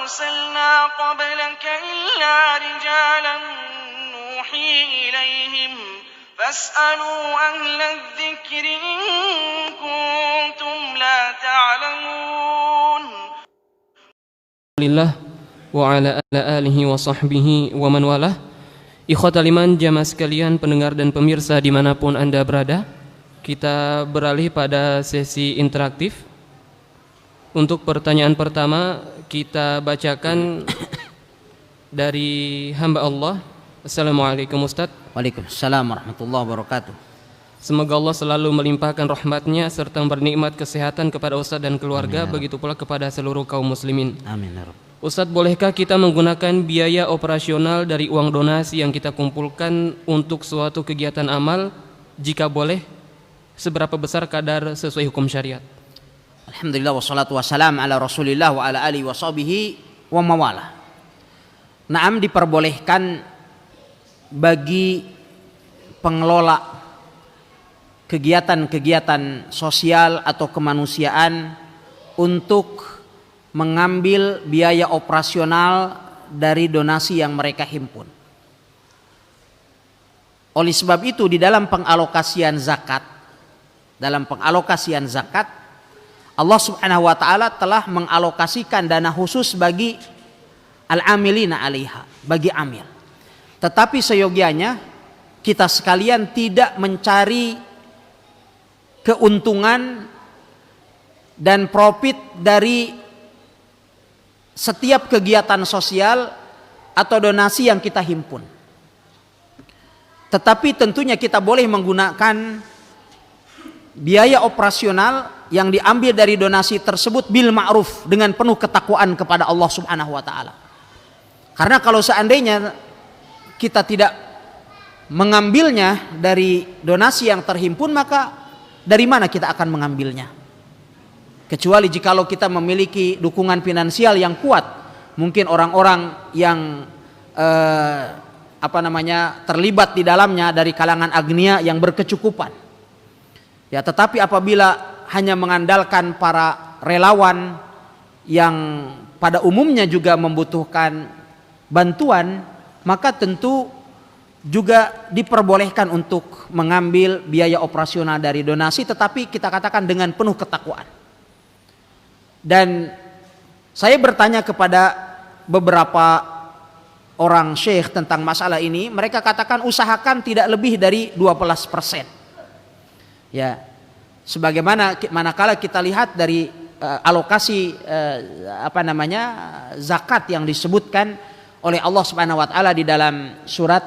أرسلنا قبلك إلا رجالا نوحي إليهم فاسألوا أهل الذكر إن كنتم لا تعلمون. Alhamdulillah wa ala alihi wa sahbihi wa man walah. Ikhwatal iman, jamaah sekalian, pendengar dan pemirsa dimanapun Anda berada, kita beralih pada sesi interaktif. Untuk pertanyaan pertama kita bacakan dari hamba Allah. Assalamualaikum Ustaz. Waalaikumsalam warahmatullahi wabarakatuh. Semoga Allah selalu melimpahkan rahmatnya serta bernikmat kesehatan kepada Ustaz dan keluarga. Amin. Begitu pula kepada seluruh kaum muslimin. Amin ya Rabb. Ustaz, bolehkah kita menggunakan biaya operasional dari uang donasi yang kita kumpulkan untuk suatu kegiatan amal? Jika boleh, seberapa besar kadar sesuai hukum syariat? Alhamdulillah wassalatu wassalam ala Rasulillah wa ala alihi wa sahbihi wa mawalah. Naam, diperbolehkan bagi pengelola kegiatan-kegiatan sosial atau kemanusiaan untuk mengambil biaya operasional dari donasi yang mereka himpun. Oleh sebab itu di dalam pengalokasian zakat, Allah Subhanahu wa taala telah mengalokasikan dana khusus bagi al-amilina 'alaiha, bagi amil. Tetapi seyogianya kita sekalian tidak mencari keuntungan dan profit dari setiap kegiatan sosial atau donasi yang kita himpun. Tetapi tentunya kita boleh menggunakan biaya operasional yang diambil dari donasi tersebut bil ma'ruf, dengan penuh ketakwaan kepada Allah Subhanahu wa taala. Karena kalau seandainya kita tidak mengambilnya dari donasi yang terhimpun, maka dari mana kita akan mengambilnya? Kecuali jikalau kita memiliki dukungan finansial yang kuat, mungkin orang-orang yang terlibat di dalamnya dari kalangan agnia yang berkecukupan. Ya, tetapi apabila hanya mengandalkan para relawan yang pada umumnya juga membutuhkan bantuan, maka tentu juga diperbolehkan untuk mengambil biaya operasional dari donasi, tetapi kita katakan dengan penuh ketakwaan. Dan saya bertanya kepada beberapa orang syekh tentang masalah ini, mereka katakan usahakan tidak lebih dari 12%. Ya, sebagaimana manakala kita lihat dari alokasi zakat yang disebutkan oleh Allah Subhanahu wa taala di dalam surat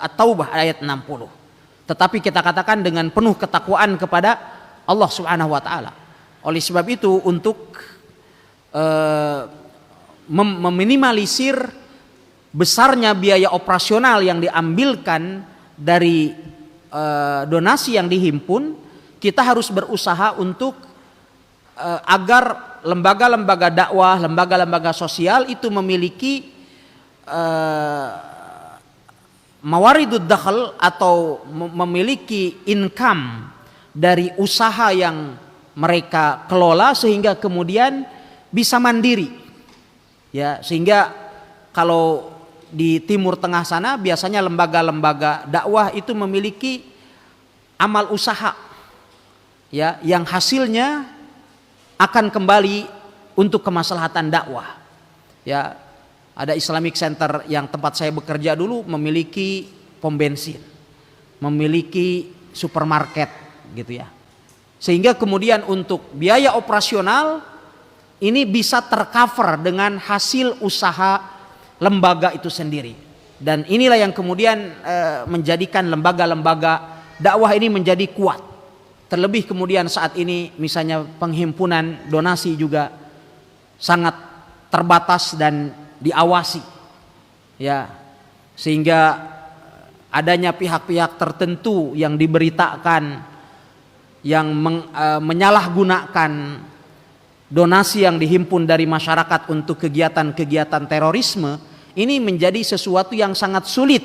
At-Taubah ayat 60. Tetapi kita katakan dengan penuh ketakwaan kepada Allah Subhanahu wa taala. Oleh sebab itu, untuk meminimalisir besarnya biaya operasional yang diambilkan dari donasi yang dihimpun, kita harus berusaha untuk agar lembaga-lembaga dakwah, lembaga-lembaga sosial itu memiliki mawaridud dakhal atau memiliki income dari usaha yang mereka kelola, sehingga kemudian bisa mandiri. Ya, sehingga kalau di Timur Tengah sana biasanya lembaga-lembaga dakwah itu memiliki amal usaha, ya, yang hasilnya akan kembali untuk kemaslahatan dakwah. Ya, ada Islamic Center yang tempat saya bekerja dulu memiliki pom bensin, memiliki supermarket, gitu ya. Sehingga kemudian untuk biaya operasional ini bisa tercover dengan hasil usaha lembaga itu sendiri. Dan inilah yang kemudian menjadikan lembaga-lembaga dakwah ini menjadi kuat. Terlebih kemudian saat ini misalnya penghimpunan donasi juga sangat terbatas dan diawasi. Ya, sehingga adanya pihak-pihak tertentu yang diberitakan yang menyalahgunakan donasi yang dihimpun dari masyarakat untuk kegiatan-kegiatan terorisme, ini menjadi sesuatu yang sangat sulit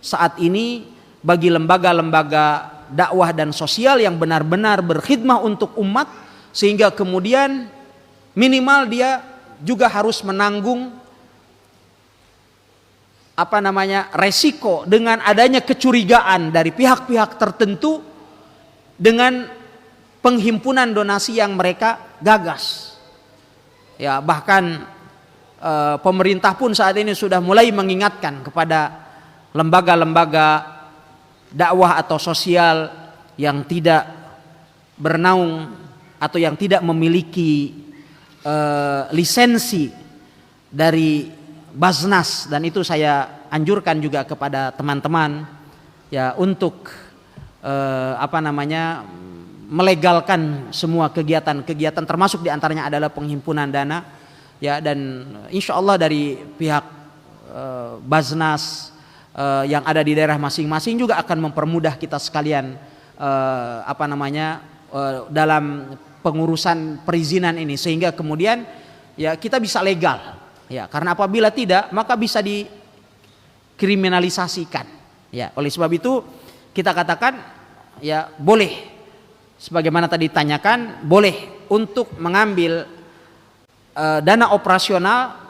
saat ini bagi lembaga-lembaga dakwah dan sosial yang benar-benar berkhidmah untuk umat, sehingga kemudian minimal dia juga harus menanggung resiko dengan adanya kecurigaan dari pihak-pihak tertentu dengan penghimpunan donasi yang mereka gagas. Ya, bahkan pemerintah pun saat ini sudah mulai mengingatkan kepada lembaga-lembaga dakwah atau sosial yang tidak bernaung atau yang tidak memiliki lisensi dari Baznas, dan itu saya anjurkan juga kepada teman-teman ya untuk melegalkan semua kegiatan-kegiatan, termasuk diantaranya adalah penghimpunan dana ya, dan insya Allah dari pihak Baznas yang ada di daerah masing-masing juga akan mempermudah kita sekalian dalam pengurusan perizinan ini, sehingga kemudian ya kita bisa legal. Ya, karena apabila tidak maka bisa dikriminalisasikan. Ya, oleh sebab itu kita katakan ya boleh, sebagaimana tadi ditanyakan, boleh untuk mengambil dana operasional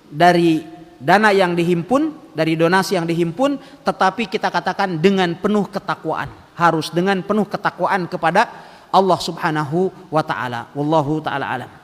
dari dana yang dihimpun, dari donasi yang dihimpun, tetapi kita katakan dengan penuh ketakwaan, harus dengan penuh ketakwaan kepada Allah Subhanahu wa taala. Wallahu taala alam.